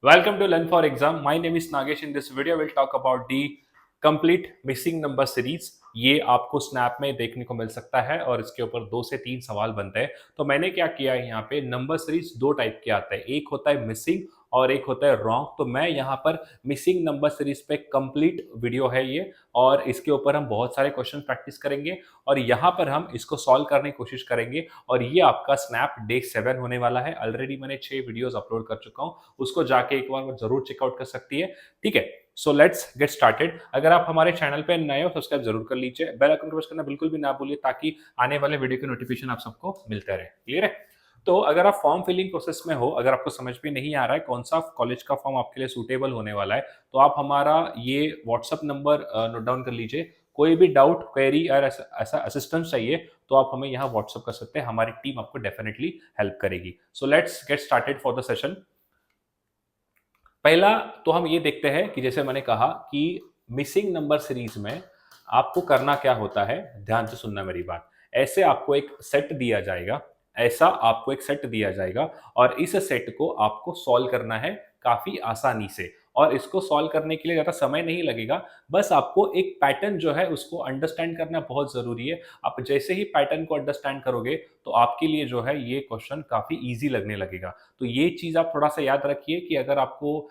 Welcome to Learn for Exam. My name is Nagesh. In this video, we'll talk about the complete missing number series. ये आपको snap में देखने को मिल सकता है और इसके ऊपर 2 से 3 सवाल बनते हैं। तो मैंने क्या किया है, यहाँ पे नंबर सीरीज दो टाइप के आते हैं, एक होता है मिसिंग और एक होता है रॉन्ग। तो मैं यहाँ पर मिसिंग नंबर सीरीज पे कंप्लीट वीडियो है ये, और इसके ऊपर हम बहुत सारे क्वेश्चन प्रैक्टिस करेंगे और यहाँ पर हम इसको सॉल्व करने की कोशिश करेंगे। और ये आपका स्नैप डे 7 होने वाला है। ऑलरेडी मैंने 6 वीडियोस अपलोड कर चुका हूँ, उसको जाके एक बार जरूर चेकआउट कर सकती है। ठीक है, सो लेट्स गेट स्टार्टेड। अगर आप हमारे चैनल पे नए हो, सब्सक्राइब जरूर कर लीजिए, बेल आइकन को प्रेस करना बिल्कुल भी ना भूलिए, ताकि आने वाले वीडियो के नोटिफिकेशन आप सबको मिलते रहे। क्लियर है? तो अगर आप फॉर्म फिलिंग प्रोसेस में हो, अगर आपको समझ में नहीं आ रहा है कौन सा कॉलेज का फॉर्म आपके लिए सूटेबल होने वाला है, तो आप हमारा ये व्हाट्सअप नंबर नोट डाउन कर लीजिए। कोई भी डाउट, क्वेरी और ऐसा असिस्टेंस चाहिए तो आप हमें यहाँ व्हाट्सअप कर सकते हैं, हमारी टीम आपको डेफिनेटली हेल्प करेगी। So let's get started for the session. पहला तो हम ये देखते हैं कि जैसे मैंने कहा कि मिसिंग नंबर सीरीज में आपको करना क्या होता है। ध्यान से सुनना मेरी बात। ऐसे आपको एक सेट दिया जाएगा, ऐसा आपको एक सेट दिया जाएगा और इस सेट को आपको सॉल्व करना है काफी आसानी से। और इसको सॉल्व करने के लिए ज्यादा समय नहीं लगेगा, बस आपको एक पैटर्न जो है उसको अंडरस्टैंड करना बहुत जरूरी है। आप जैसे ही पैटर्न को अंडरस्टैंड करोगे तो आपके लिए जो है ये क्वेश्चन काफी इजी लगने लगेगा। तो ये चीज आप थोड़ा सा याद रखिए कि अगर आपको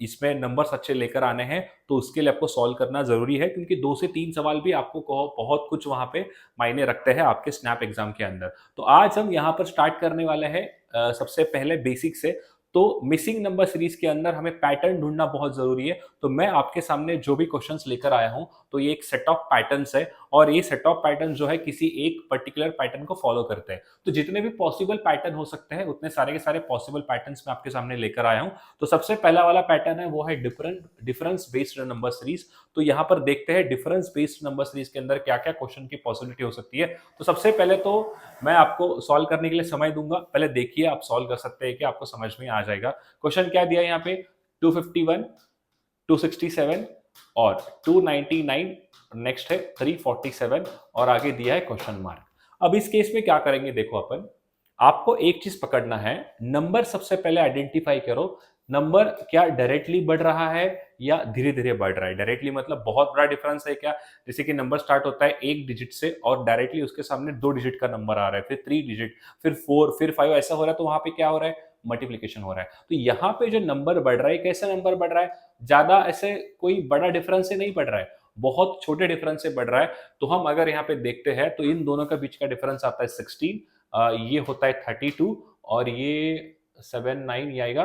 इसमें नंबर्स अच्छे लेकर आने हैं तो उसके लिए आपको सॉल्व करना जरूरी है, क्योंकि 2 से 3 सवाल भी आपको बहुत कुछ वहां पे मायने रखते हैं आपके स्नैप एग्जाम के अंदर। तो आज हम यहाँ पर स्टार्ट करने वाले हैं सबसे पहले बेसिक से। तो मिसिंग नंबर सीरीज के अंदर हमें पैटर्न ढूंढना बहुत जरूरी है। तो मैं आपके सामने जो भी क्वेश्चंस लेकर आया हूं, तो ये एक सेट ऑफ पैटर्न्स है और ये सेट ऑफ पैटर्न जो है किसी एक पर्टिकुलर पैटर्न को फॉलो करते हैं। तो जितने भी पॉसिबल पैटर्न हो सकते हैं उतने सारे के सारे पॉसिबल पैटर्न्स मैं आपके सामने लेकर आया हूं। तो सबसे पहला वाला पैटर्न है वो है डिफरेंस बेस्ड नंबर सीरीज। तो यहाँ पर देखते हैं डिफरेंस बेस्ड नंबर सीरीज के अंदर क्या क्या क्वेश्चन की पॉसिबिलिटी हो सकती है। तो सबसे पहले तो मैं आपको सॉल्व करने के लिए समय दूंगा, पहले देखिए आप सॉल्व कर सकते हैं कि आपको समझ में आ जाएगा। क्वेश्चन क्या दिया है यहाँ पे, 251, 267 और 299, नेक्स्ट है 347 और आगे दिया है क्वेश्चन मार्क। अब इस केस में क्या करेंगे, देखो अपन, आपको एक चीज पकड़ना है, नंबर सबसे पहले आइडेंटिफाई करो। नंबर क्या डायरेक्टली बढ़ रहा है या धीरे धीरे बढ़ रहा है। डायरेक्टली मतलब बहुत बड़ा डिफरेंस है क्या, जैसे कि नंबर स्टार्ट होता है 1 डिजिट से और डायरेक्टली उसके सामने 2 डिजिट का नंबर आ रहा है, फिर 3 डिजिट, फिर 4, फिर 5, ऐसा हो रहा है, तो वहां पे क्या हो रहा है, मल्टीप्लीकेशन हो रहा है। तो यहाँ पे जो नंबर बढ़ रहा है, कैसा नंबर बढ़ रहा है, ज्यादा ऐसे कोई बड़ा डिफरेंस से नहीं बढ़ रहा है, बहुत छोटे डिफरेंस से बढ़ रहा है। तो हम अगर यहाँ पे देखते हैं तो इन दोनों के बीच का डिफरेंस आता है 16, ये होता है 32 और ये 7 9 ये आएगा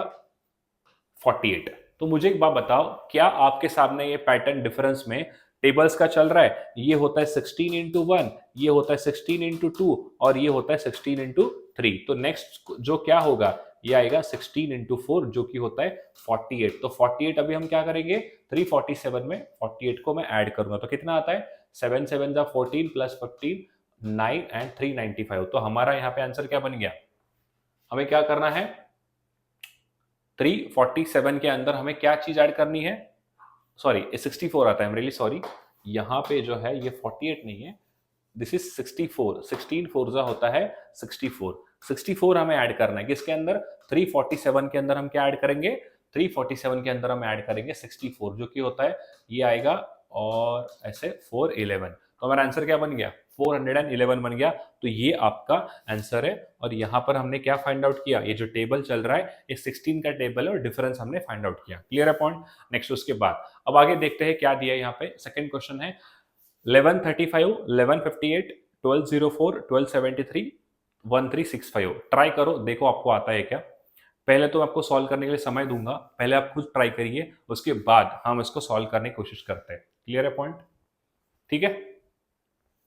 48। तो मुझे एक बात बताओ, क्या आपके सामने ये पैटर्न डिफरेंस में टेबल्स का चल रहा है, ये होता है 16 × 1, ये होता है 16 × 2 और ये होता है 16 × 3। तो नेक्स्ट जो क्या होगा, ये आएगा 16 × 4 जो कि होता है 48। तो 48 अभी हम क्या करेंगे, 347 में 48 को मैं ऐड करूंगा तो कितना आता है, 7 7 14 प्लस 15 9 एंड 395। तो हमारा यहाँ पे आंसर क्या बन गया, हमें क्या करना है, 347 के अंदर हमें क्या चीज ऐड करनी है, सॉरी 64 आता है, रियली सॉरी, यहाँ पे जो है ये 48 नहीं है, दिस इज 64। 16 फोरजा होता है 64। 64 हमें ऐड करना है किसके अंदर, 347 के अंदर हम क्या ऐड करेंगे, 347 के अंदर हम ऐड करेंगे 64 जो कि होता है, ये आएगा और ऐसे 411। तो हमारा आंसर क्या बन गया, 411 बन गया। तो ये आपका आंसर है। और यहाँ पर हमने क्या फाइंड आउट किया, ये जो टेबल चल रहा है ये 16 का टेबल है और डिफरेंस हमने फाइंड आउट किया। क्लियर है पॉइंट। नेक्स्ट उसके बाद अब आगे देखते हैं क्या दिया है यहाँ पे। सेकंड क्वेश्चन है 1135, 1158, 1204, 1273, 1365। ट्राई करो, देखो आपको आता है क्या। पहले तो आपको सॉल्व करने के लिए समय दूंगा, पहले आप खुद ट्राई करिए, उसके बाद हम इसको सॉल्व करने की कोशिश करते हैं। क्लियर है पॉइंट, ठीक है।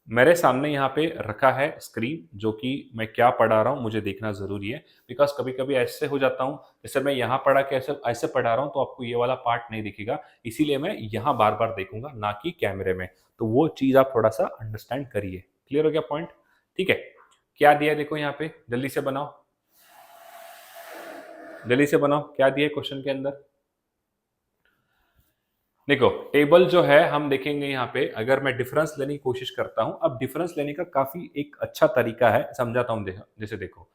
मेरे सामने यहाँ पे रखा है स्क्रीन, जो कि मैं क्या पढ़ा रहा हूँ मुझे देखना जरूरी है, बिकॉज कभी कभी ऐसे हो जाता हूँ, जैसे मैं यहाँ पढ़ा के ऐसे ऐसे पढ़ा रहा हूँ तो आपको ये वाला पार्ट नहीं दिखेगा, इसीलिए मैं यहाँ बार बार देखूंगा ना कि कैमरे में। तो वो चीज आप थोड़ा सा अंडरस्टैंड करिए। क्लियर हो गया पॉइंट, ठीक है। क्या दिया है देखो यहाँ पे, जल्दी से बनाओ, जल्दी से बनाओ, क्या दिया है क्वेश्चन के अंदर। देखो टेबल जो है हम देखेंगे यहाँ पे, अगर मैं डिफरेंस लेने की कोशिश करता हूं, अब डिफरेंस लेने का काफी एक अच्छा तरीका है, समझाता हूं। जैसे देखो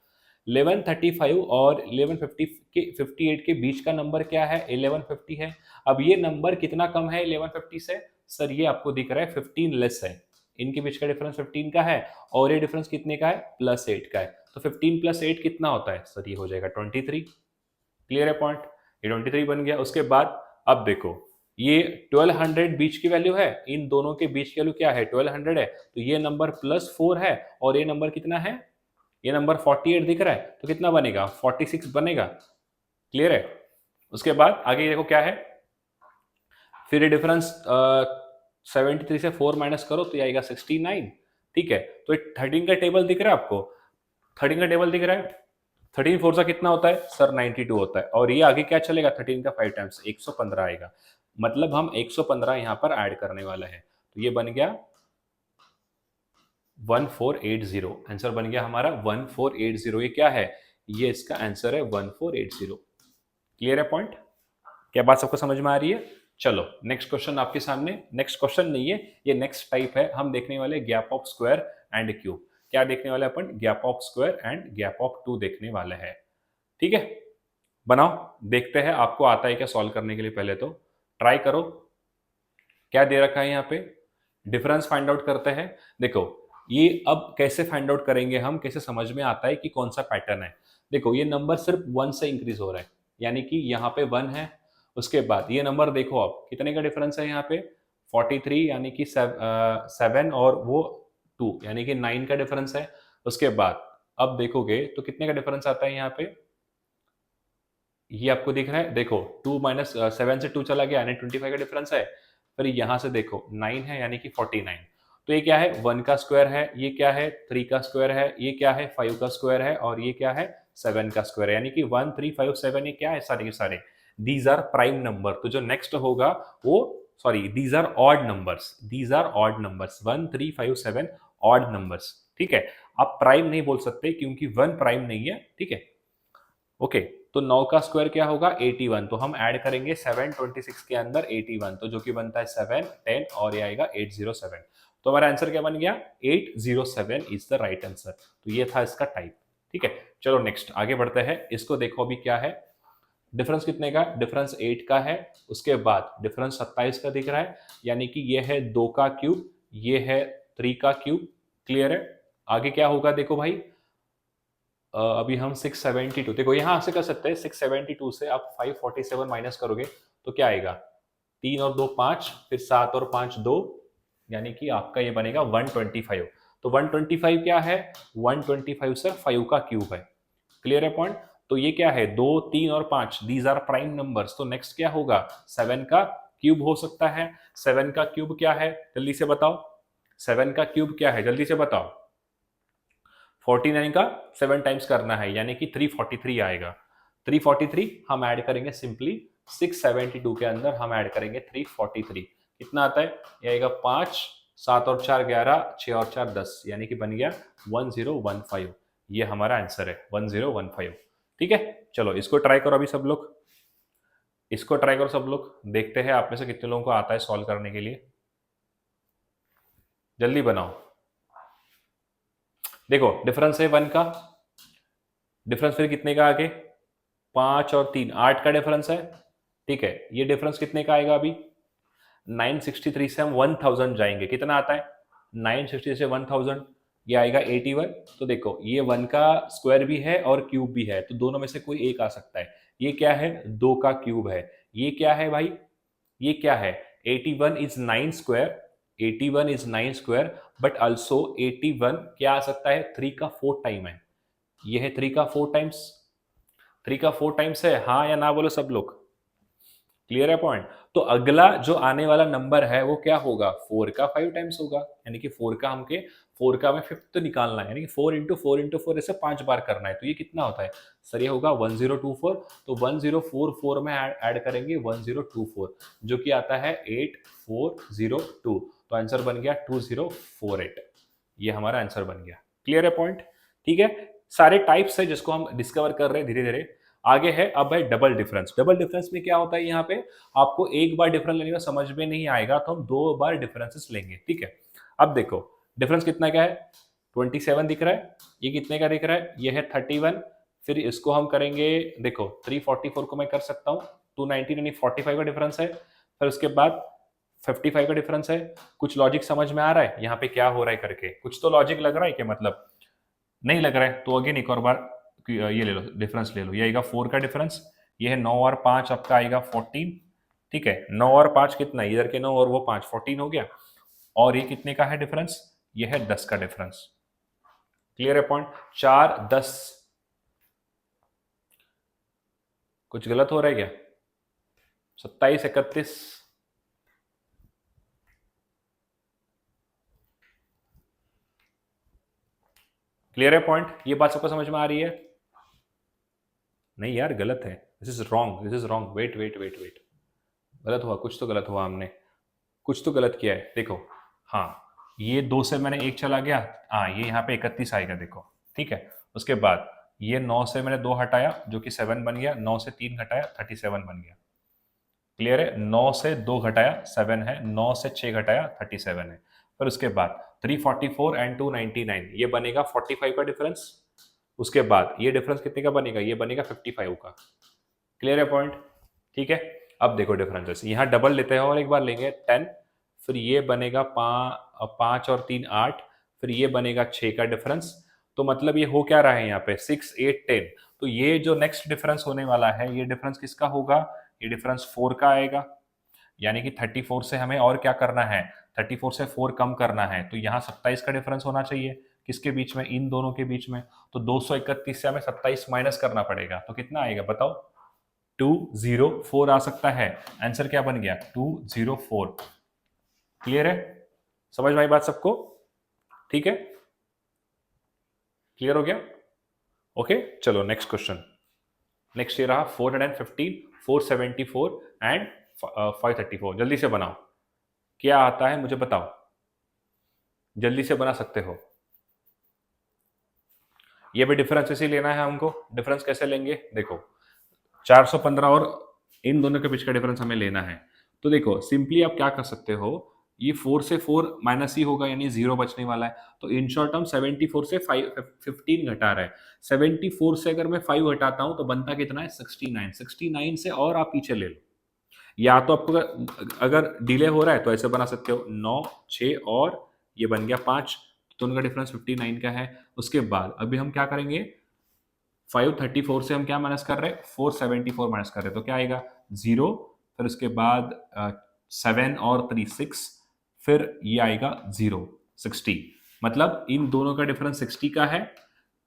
1135 और 1158 के बीच का नंबर क्या है? 1150 है। अब ये नंबर कितना कम है 1150 से? सर ये आपको दिख रहा है 15 लेस है। इनके बीच का डिफरेंस 15 का है और ये डिफरेंस कितने का है? +8 का है। तो 15 + 8 कितना होता है? सर ये हो जाएगा 23। क्लियर है पॉइंट? ये 23 बन गया। उसके बाद अब देखो, ये 1200 बीच की वैल्यू है, इन दोनों के बीच की वैल्यू क्या है? 1200 है। तो ये नंबर +4 है और ये नंबर कितना है? ये नंबर 48 दिख रहा है, तो कितना बनेगा? 46 बनेगा। क्लियर है? उसके बाद आगे देखो क्या है, फिर ये डिफरेंस 73 से 4 माइनस करो तो ये आएगा 69। ठीक है, तो 13 का टेबल दिख रहा है आपको? 13 का टेबल दिख रहा है? 13 4 सा कितना होता है? सर 92 होता है। और ये आगे क्या चलेगा? 13 का 5 टाइम्स 115 आएगा। मतलब हम 115 यहाँ पर ऐड करने वाला है। तो ये बन गया 1480। आंसर बन गया हमारा 1480। ये क्या है? ये इसका आंसर है 1480। क्लियर है पॉइंट? क्या बात सबको समझ में आ रही है? चलो नेक्स्ट क्वेश्चन आपके सामने। नेक्स्ट क्वेश्चन नहीं है, ये नेक्स्ट टाइप है। हम देखने वाले gap of square and cube. क्या देखने वाले अपन? Gap of square and gap of 2 देखने वाले हैं। ठीक है, बनाओ, देखते हैं आपको आता है क्या सॉल्व करने के लिए। पहले तो ट्राई करो। क्या दे रखा है यहाँ पे? डिफरेंस फाइंड आउट करते हैं। देखो ये अब कैसे फाइंड आउट करेंगे हम, कैसे समझ में आता है कि कौन सा पैटर्न है। देखो ये नंबर सिर्फ 1 से इंक्रीज हो रहा है, यानी कि यहाँ पे 1 है। उसके बाद ये नंबर देखो आप कितने का डिफरेंस है यहाँ पे? 43, यानी कि 7 और वो 2 यानी कि 9 का डिफरेंस है। उसके बाद अब देखोगे तो कितने का डिफरेंस आता है यहाँ पे? ये आपको दिख रहा है, देखो 2 माइनस 7 से 2 चला गया यानी 25 का डिफरेंस है। फिर यहाँ से देखो 9 है यानी कि 49। तो ये क्या है? 1 का स्क्वायर है, ये क्या है? 3 का स्क्वायर है, ये क्या है? 5 का स्क्वायर है, और ये क्या है? 7 का स्क्वायर है। यानी कि 1 3 5 7 ये क्या है? सारे के सारे दीज आर प्राइम नंबर। तो जो नेक्स्ट होगा वो, sorry, these are odd numbers, these are odd numbers. 1 3 5 7 odd numbers. ठीक है, आप प्राइम नहीं बोल सकते क्योंकि 1 प्राइम नहीं है। ठीक है, ओके। तो 9 का स्क्वायर क्या होगा? 81। तो हम ऐड करेंगे 726 के अंदर 81, तो जो कि बनता है 7 10 और ये आएगा 807। तो हमारा आंसर क्या बन गया? 807 इज द राइट आंसर। तो ये था इसका टाइप। ठीक है, चलो नेक्स्ट आगे बढ़ते हैं। इसको देखो अभी क्या है। डिफरेंस कितने का? डिफरेंस 8 का है। उसके बाद डिफरेंस 27 का दिख रहा है, यानी कि ये है 2 का क्यूब, ये है 3 का क्यूब। क्लियर है? आगे क्या होगा देखो भाई, अभी हम 672, देखो यहाँ से कर सकते हैं। 672 से आप 547 माइनस करोगे तो क्या आएगा? 3 और 2 5, फिर 7 और 5 2, यानी कि आपका ये बनेगा 125। तो 125 क्या है? 125 सर 5 का क्यूब है। क्लियर है पॉइंट? तो ये क्या है? 2 3 और 5 दीज आर प्राइम नंबर्स। तो नेक्स्ट क्या होगा? 7 का क्यूब हो सकता है। 7 का क्यूब क्या है? जल्दी से बताओ। 7 का क्यूब क्या है? जल्दी से बताओ। 49 का 7 टाइम्स करना है, यानी कि 343 आएगा। 343 हम ऐड करेंगे सिंपली 672 के अंदर हम ऐड करेंगे 343। कितना आता है? ये आएगा 5 7 और 4 11, 6 और 4 10, यानी कि बन गया 1015। ये हमारा आंसर है 1015। ठीक है, चलो इसको ट्राई करो अभी सब लोग। इसको ट्राई करो सब लोग, देखते हैं आप में से कितने लोगों को आता है सॉल्व करने के लिए। जल्दी बनाओ। देखो डिफरेंस है 1 का, डिफरेंस फिर कितने का आगे? 5 और 3 8 का डिफरेंस है। ठीक है, ये डिफरेंस कितने का आएगा अभी? 963 से हम 1000 जाएंगे, कितना आता है? 960 से 1000, ये आएगा 81। तो देखो ये 1 का स्क्वायर भी है और क्यूब भी है, तो दोनों में से कोई एक आ सकता है। ये क्या है? 2 का क्यूब है। ये क्या है भाई? ये क्या है? 81 is 9 square, 81 is 9 square, but also 81 क्या आ सकता है? 3 का 4 टाइम है। ये है 3 का 4 टाइम्स, 3 का 4 टाइम्स है। हाँ या ना बोलो सब लोग। क्लियर है पॉइंट? तो अगला जो आने वाला नंबर है वो क्या होगा? 4 का 5 टाइम्स होगा, यानी कि 4 का हमके 4 का में फिफ्थ निकालना है, यानी कि 4 इंटू 4 इंटू 4 ऐसे 5 बार करना है। तो ये कितना होता है? सर ये होगा 1024। तो 1044 में ऐड करेंगे 1024, जो कि आता है 8402। तो आंसर बन गया 2048। ये हमारा आंसर बन गया। क्लियर है पॉइंट? ठीक है, सारे टाइप्स है जिसको हम डिस्कवर कर रहे हैं धीरे धीरे। आगे है अब है डबल डिफरेंस। डबल डिफरेंस में क्या होता है? यहाँ पे आपको एक बार डिफरेंस लेने में समझ में नहीं आएगा, तो हम 2 बार डिफरेंसेस लेंगे। ठीक है, अब देखो डिफरेंस कितना क्या है? 27 दिख रहा है, ये कितने का दिख रहा है, ये है 31। फिर इसको हम करेंगे, देखो 344 को मैं कर सकता हूँ 219 यानी 45 का डिफरेंस है। फिर उसके बाद 55 का डिफरेंस है। कुछ लॉजिक समझ में आ रहा है यहाँ पे क्या हो रहा है करके? कुछ तो लॉजिक लग रहा है कि मतलब नहीं लग रहा है तो अगेन एक और बार ये ले लो, डिफरेंस ले लो। ये आएगा 4 का डिफरेंस, ये है 9 और 5 आपका आएगा 14। ठीक है, 9 और 5 कितना, इधर के 9 और वो 5, 14 हो गया। और ये कितने का है डिफरेंस, ये है 10 का डिफरेंस। क्लियर है पॉइंट? 4 10। कुछ गलत हो रहा है क्या? 27 31। क्लियर है पॉइंट? ये बात सबको समझ में आ रही है? नहीं यार गलत है, this is wrong, this is wrong. Wait wait wait wait, गलत हुआ, कुछ तो गलत हुआ, हमने कुछ तो गलत किया है। देखो, हाँ, ये 2 से मैंने 1 चला गया, हाँ ये यहाँ पे 31 आएगा देखो। ठीक है, उसके बाद ये 9 से मैंने 2 हटाया जो कि 7 बन गया, 9 से 3 घटाया 37 बन गया। क्लियर है? 9 से 2 घटाया 7 है, 9 से 6 घटाया 37 है। फिर उसके बाद 344 एंड 299 ये बनेगा 45 का डिफरेंस। उसके बाद ये डिफरेंस कितने का बनेगा, ये बनेगा 55 का। क्लियर है पॉइंट? ठीक है, अब देखो डिफरेंसेस, यहाँ डबल लेते हैं और एक बार लेंगे 10। फिर ये बनेगा 5 और 3 8। फिर ये बनेगा 6 का डिफरेंस। तो मतलब ये हो क्या रहा है यहाँ पे 6 8 10। तो ये जो नेक्स्ट डिफरेंस होने वाला है, ये डिफरेंस किसका होगा, ये डिफरेंस 4 का आएगा। यानी कि 34 से हमें और क्या करना है, 34 से 4 कम करना है, तो यहाँ 27 का डिफरेंस होना चाहिए। किसके बीच में, इन दोनों के बीच में। तो 231 से हमें 27 माइनस करना पड़ेगा, तो कितना आएगा बताओ? 204 आ सकता है। आंसर क्या बन गया, 204। क्लियर है? समझ में आई बात सबको? ठीक है, क्लियर हो गया? ओके, चलो नेक्स्ट क्वेश्चन। नेक्स्ट ये रहा 415, 474 एंड 534। जल्दी से बनाओ, क्या आता है मुझे बताओ, जल्दी से बना सकते हो। ये भी डिफरेंस ऐसे ही लेना है हमको। डिफरेंस कैसे लेंगे, देखो 415 और इन दोनों के बीच का डिफरेंस हमें लेना है। तो देखो सिंपली आप क्या कर सकते हो, ये 4 से 4 माइनस ही होगा यानी 0 बचने वाला है। तो इन शॉर्ट हम 74 से 15 घटा रहे हैं। 74 से अगर मैं 5 घटाता हूं तो बनता कितना है 69। 69 से और आप पीछे ले लो, या तो आपको अगर डिले हो रहा है तो ऐसे बना सकते हो 9 6 और ये बन गया 5, दोनों का डिफरेंस 59 का है। उसके बाद अभी हम क्या करेंगे, 534 से हम क्या माइनस कर रहे हैं, 474 माइनस कर रहे हैं, तो क्या आएगा 0। फिर उसके बाद 7 और 3 6, फिर ये आएगा 0 60। मतलब इन दोनों का डिफरेंस 60 का है,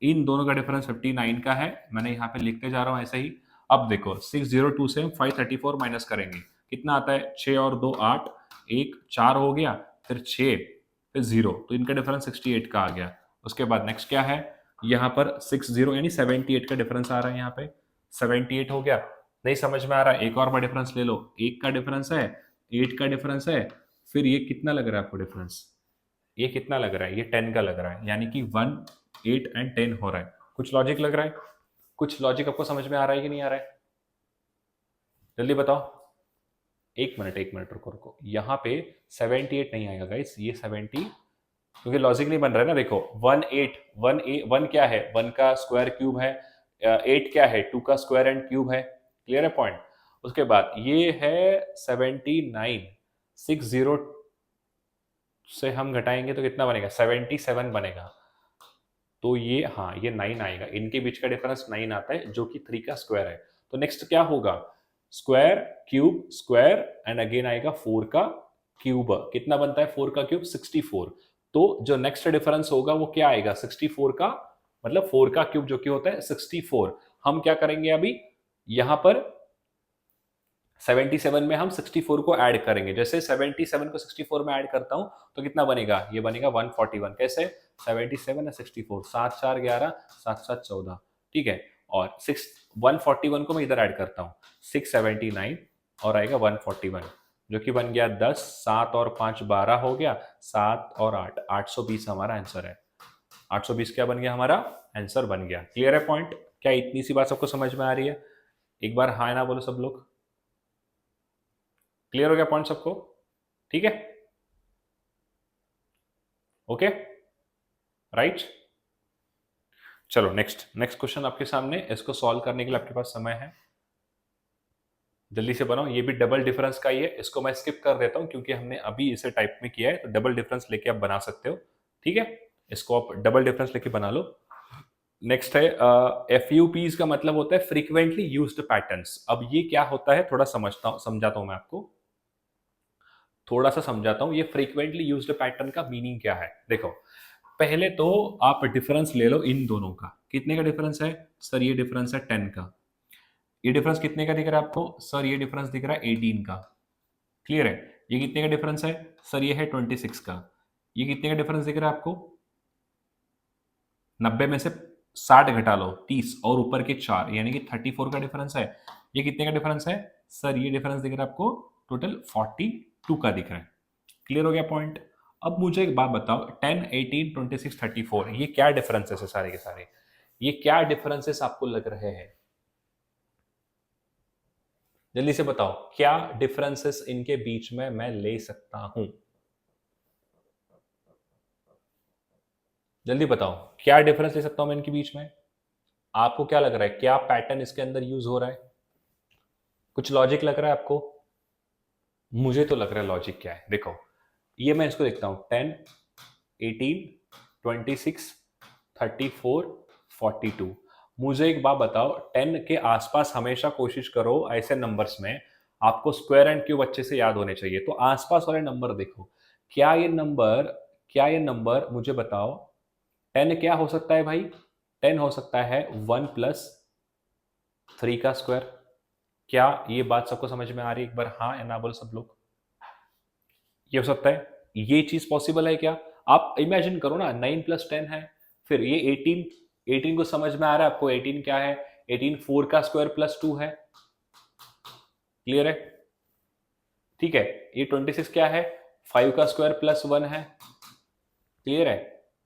इन दोनों का डिफरेंस 59 का है। मैंने यहाँ पे लिखते जा रहा हूँ ऐसे ही। अब देखो 602 से हम 534 माइनस करेंगे, कितना आता है, 6 और 2 8, 1 4 हो गया, फिर 6 फिर 0, तो इनका डिफरेंस 68 का आ गया। उसके बाद नेक्स्ट क्या है, यहाँ पर 60 यानी 78 का डिफरेंस आ रहा है, यहाँ पे 78 हो गया। नहीं समझ में आ रहा है, एक और बार डिफरेंस ले लो, 1 का डिफरेंस है, 8 का डिफरेंस है, फिर ये कितना लग रहा है आपको डिफरेंस, ये कितना लग रहा है, ये 10 का लग रहा है, यानी कि 1 8 एंड 10 हो रहा है। कुछ लॉजिक लग रहा है, कुछ लॉजिक आपको समझ में आ रहा है कि नहीं आ रहा है, जल्दी बताओ। एक मिनट रुको रुको, यहाँ पे 78 नहीं आएगा गाइस, ये 70, क्योंकि लॉजिक नहीं बन रहा है ना। देखो 1 8 1 1 क्या है, 1 का स्क्वायर क्यूब है, 8 क्या है, 2 का स्क्वायर एंड क्यूब है। क्लियर है पॉइंट? उसके बाद ये है 79, 60 से हम घटाएंगे तो कितना बनेगा, 77 बनेगा। तो ये हाँ ये 9 आएगा, इनके बीच का डिफरेंस 9 आता है जो कि 3 का स्क्वायर है। तो नेक्स्ट क्या होगा, square cube square and again आएगा 4 का क्यूब। कितना बनता है 4 का क्यूब, 64। तो जो नेक्स्ट डिफरेंस होगा वो क्या आएगा 64 का, मतलब 4 का क्यूब जो कि होता है 64। हम क्या करेंगे अभी, यहां पर 77 में हम 64 को ऐड करेंगे। जैसे 77 को 64 में ऐड करता हूं तो कितना बनेगा, ये बनेगा 141। कैसे, 77 है 64, 7 4 11, 7 7 14। ठीक है, और 141 को मैं इधर ऐड करता हूँ, 679 और आएगा 141, जो कि बन गया 10, 7 और 5 12 हो गया, 7 और 8 820 हमारा आंसर है। 820 क्या बन गया, हमारा आंसर बन गया। क्लियर है पॉइंट? क्या इतनी सी बात सबको समझ में आ रही है? एक बार हाँ ना बोलो सब लोग। क्लियर हो गया पॉइंट सबको? ठीक है, ओके। राइट। चलो नेक्स्ट क्वेश्चन आपके सामने, इसको सॉल्व करने के लिए आपके पास समय है, जल्दी से बनाओ। ये भी डबल डिफरेंस का ही है, इसको मैं स्किप कर देता हूं क्योंकि हमने अभी इसे टाइप में किया है, तो डबल डिफरेंस लेके आप बना सकते हो, ठीक है। इसको आप डबल डिफरेंस लेके बना लो। नेक्स्ट है FUPs का मतलब होता है फ्रीक्वेंटली यूज्ड पैटर्न्स। अब ये क्या होता है थोड़ा समझाता हूं मैं आपको, थोड़ा सा समझाता हूं। ये फ्रीक्वेंटली यूज्ड पैटर्न का मीनिंग क्या है। देखो पहले तो आप डिफरेंस ले लो इन दोनों का, कितने का डिफरेंस है सर? ये डिफरेंस है 10 का। ये डिफरेंस कितने का दिख रहा है आपको सर? ये डिफरेंस दिख रहा है 18 का। क्लियर है? ये कितने का डिफरेंस है सर? ये है 26 का। ये कितने का डिफरेंस दिख रहा है आपको? 90 में से 60 घटा लो 30 और ऊपर के 4 यानी कि 34 का डिफरेंस है। ये कितने का डिफरेंस है सर? ये डिफरेंस दिख रहा है आपको टोटल 42 का दिख रहा है। क्लियर हो गया पॉइंट? अब मुझे एक बात बताओ, 10, 18, 26, 34 ये क्या डिफरेंसेस है सारे के सारे? ये क्या डिफरेंसेस आपको लग रहे हैं? जल्दी से बताओ, क्या डिफरेंसेस इनके बीच में मैं ले सकता हूं? जल्दी बताओ, क्या डिफरेंस ले सकता हूं मैं इनके बीच में? आपको क्या लग रहा है, क्या पैटर्न इसके अंदर यूज हो रहा है? कुछ लॉजिक लग रहा है आपको? मुझे तो लग रहा है लॉजिक क्या है। देखो ये मैं इसको देखता हूं, 10, 18, 26, 34, 42। मुझे एक बात बताओ, 10 के आसपास हमेशा कोशिश करो ऐसे नंबर्स में, आपको स्क्वायर एंड क्यूब अच्छे से याद होने चाहिए। तो आसपास वाले नंबर देखो, क्या ये नंबर मुझे बताओ, 10 क्या हो सकता है भाई? 10 हो सकता है 1 प्लस 3 का स्क्वायर। क्या ये बात सबको समझ में आ रही है? एक बार हाँ या ना बोलो सब लोग। ये हो सकता है, ये चीज पॉसिबल है क्या? आप इमेजिन करो ना, 9 प्लस 10 है, फिर ये 18 को समझ में आ रहा है आपको? 18 क्या है? 18 4 का स्क्वायर प्लस 2 है। क्लियर है? ठीक है। ये 26 क्या है? 5 का स्क्वायर प्लस 1 है। क्लियर है?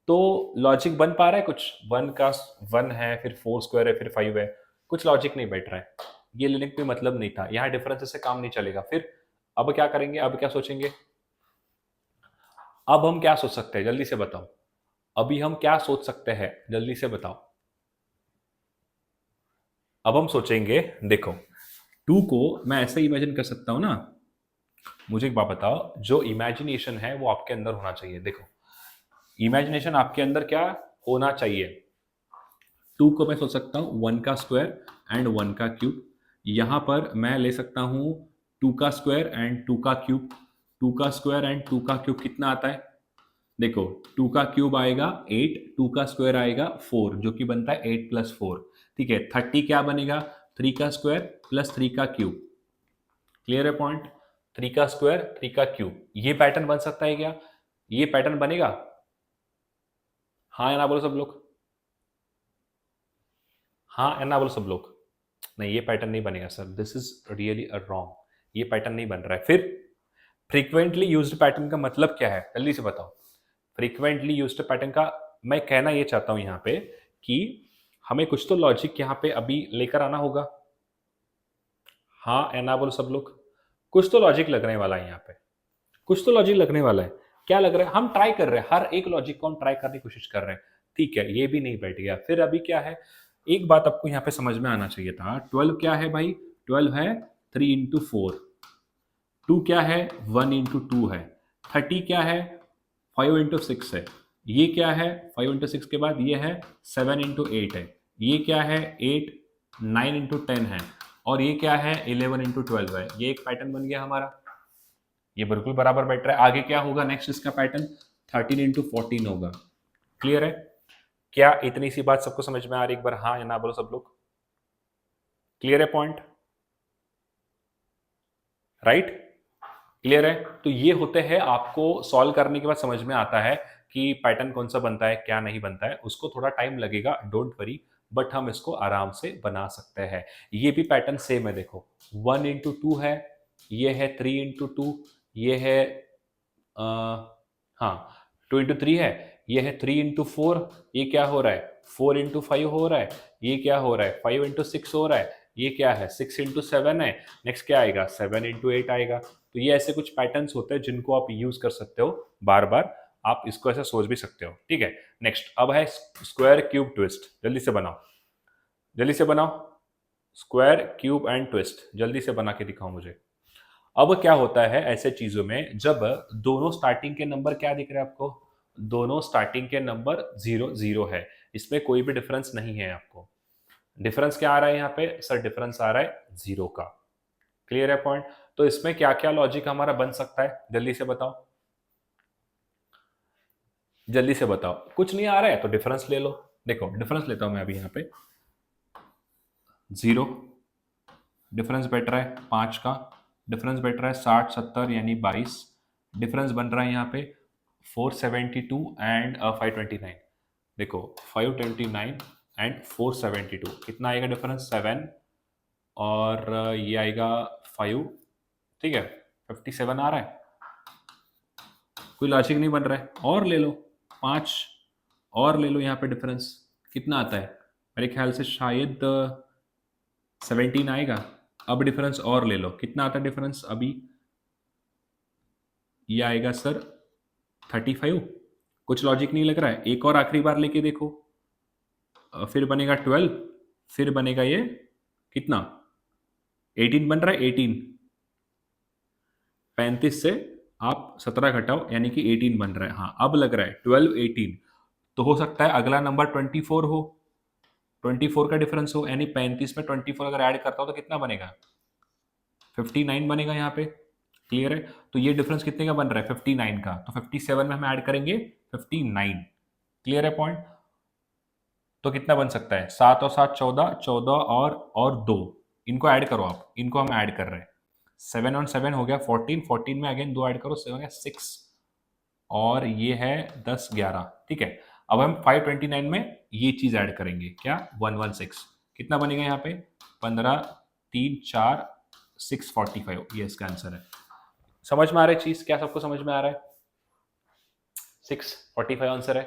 तो लॉजिक बन पा रहा है कुछ? 1 का 1 है, फिर 4 स्क्वायर है, फिर 5 है, कुछ लॉजिक नहीं बैठ रहा है। ये लेने का मतलब नहीं था, यहाँ डिफरेंस से काम नहीं चलेगा। फिर अब क्या करेंगे, अब क्या सोचेंगे? अब हम क्या सोच सकते हैं जल्दी से बताओ? अभी हम क्या सोच सकते हैं जल्दी से बताओ? अब हम सोचेंगे, देखो 2 को मैं ऐसे इमेजिन कर सकता हूं ना। मुझे एक बात बताओ, जो इमेजिनेशन है वो आपके अंदर होना चाहिए। देखो इमेजिनेशन आपके अंदर क्या होना चाहिए? 2 को मैं सोच सकता हूं 1 का स्क्वायर एंड 1 का क्यूब। यहां पर मैं ले सकता हूं 2 का स्क्वायर एंड 2 का क्यूब। 2 का स्क्वायर एंड 2 का क्यूब कितना आता है? देखो 2 का क्यूब आएगा 8, 2 का स्क्वायर आएगा 4, जो कि बनता है 8 प्लस 4। ठीक है, 30 क्या बनेगा? 3 का स्क्वायर प्लस 3 का क्यूब। क्लियर है पॉइंट? 3 का स्क्वायर 3 का क्यूब, ये पैटर्न बन सकता है क्या? ये पैटर्न बनेगा? हाँ या ना बोलो सब लोग। हाँ या ना बोलो सब लोग। नहीं, ये पैटर्न नहीं बनेगा sir, this is really a wrong, ये पैटर्न नहीं बन रहा है। फिर फ्रीक्वेंटली यूज्ड पैटर्न का मतलब क्या है जल्दी से बताओ? फ्रीक्वेंटली यूज्ड पैटर्न का मैं कहना ये चाहता हूं यहां पे कि हमें कुछ तो लॉजिक यहां पे अभी लेकर आना होगा। हाँ या ना बोलो सब लोग। कुछ तो लॉजिक लगने वाला है यहाँ पे, कुछ तो लॉजिक लगने वाला है। क्या लग रहा है? हम ट्राई कर रहे हैं, हर एक लॉजिक को हम ट्राई करने की कोशिश कर रहे हैं। ठीक है, ये भी नहीं बैठ गया। फिर अभी क्या है, एक बात आपको यहाँ पे समझ में आना चाहिए था। 12 क्या है भाई? 12 है 3 इंटू 4। 2 क्या है? 1 इंटू 2 है। 30 क्या है? 5 इंटू 6 है। ये क्या है? 5 इंटू 6 के बाद ये है 7 इंटू 8 है। ये क्या है? 8, 9 इंटू 10 है। और ये क्या है? 11 इंटू 12 है। ये एक पैटर्न बन गया हमारा, ये बिल्कुल बराबर बैठ रहा है। आगे क्या होगा नेक्स्ट इसका पैटर्न? 13 इंटू 14 होगा। क्लियर है? क्या इतनी सी बात सबको समझ में आ रही? एक बार हाँ या ना बोलो सब लोग। क्लियर है पॉइंट? राइट? क्लियर है? तो ये होते हैं, आपको सॉल्व करने के बाद समझ में आता है कि पैटर्न कौन सा बनता है क्या नहीं बनता है। उसको थोड़ा टाइम लगेगा, डोंट वरी, बट हम इसको आराम से बना सकते हैं। ये भी पैटर्न सेम है, देखो 1 इंटू 2 है, ये है 3 इंटू 2, ये है हाँ 2 इंटू 3 है, ये है 3 इंटू 4, ये क्या हो रहा है? 4 इंटू 5 हो रहा है, ये क्या हो रहा है? 5 इंटू 6 हो रहा है, ये क्या है? 6 इंटू 7 है। नेक्स्ट क्या आएगा? 7 इंटू 8 आएगा। तो ये ऐसे कुछ पैटर्न्स होते हैं जिनको आप यूज कर सकते हो बार बार, आप इसको ऐसे सोच भी सकते हो, ठीक है। नेक्स्ट अब है स्क्वायर क्यूब ट्विस्ट, जल्दी से बनाओ, जल्दी से बनाओ, स्क्वायर क्यूब एंड ट्विस्ट, जल्दी से बना के दिखाओ मुझे। अब क्या होता है ऐसे चीजों में, जब दोनों स्टार्टिंग के नंबर क्या दिख रहे हैं आपको, दोनों स्टार्टिंग के नंबर 0 0 है, इसमें कोई भी डिफरेंस नहीं है आपको। डिफरेंस क्या आ रहा है यहाँ पे सर, डिफरेंस आ रहा है 0 का। क्लियर है पॉइंट। तो इसमें क्या क्या लॉजिक हमारा बन सकता है, जल्दी से बताओ, जल्दी से बताओ। कुछ नहीं आ रहा है तो डिफरेंस ले लो। देखो डिफरेंस लेता हूं मैं अभी यहाँ पे, 0 डिफरेंस बैठ रहा है 5 का, डिफरेंस बैठ रहा है 60 70 यानी 22, डिफरेंस बन रहा है यहाँ पे 472 एंड 529। देखो 529 एंड 472 कितना आएगा डिफरेंस, 7 और ये आएगा 5, ठीक है 57 आ रहा है। कोई लॉजिक नहीं बन रहा है, और ले लो 5 और ले लो, यहाँ पे डिफरेंस कितना आता है, मेरे ख्याल से शायद 17 आएगा। अब डिफरेंस और ले लो, कितना आता है डिफरेंस अभी, ये आएगा सर 35। कुछ लॉजिक नहीं लग रहा है, एक और आखिरी बार लेके देखो, फिर बनेगा 12, फिर बनेगा ये कितना 18 बन रहा है, 18 35 से आप 17 घटाओ यानी कि 18 बन रहा है। हाँ अब लग रहा है 12 18, तो हो सकता है अगला नंबर 24 हो, 24 का डिफरेंस हो, यानी 35 में 24 अगर ऐड करता हो तो कितना बनेगा 59 बनेगा यहाँ पे। क्लियर है। तो ये डिफरेंस कितने का बन रहा है 59 का, तो 57 में हम ऐड करेंगे 59। क्लियर है पॉइंट। तो कितना बन सकता है 7 और 7 14, 14 और 2, इनको ऐड करो आप, इनको हम ऐड कर रहे हैं, 7 और 7 हो गया 14, 14 में अगेन 2 ऐड करो 7 गया 6 और ये है 10 11, ठीक है। अब हम 529 में ये चीज ऐड करेंगे क्या 116, कितना बनेगा यहाँ पे 15 3 4 645, ये इसका आंसर है। समझ में आ रहा है चीज, क्या सबको समझ में आ रहा है, 645 आंसर है।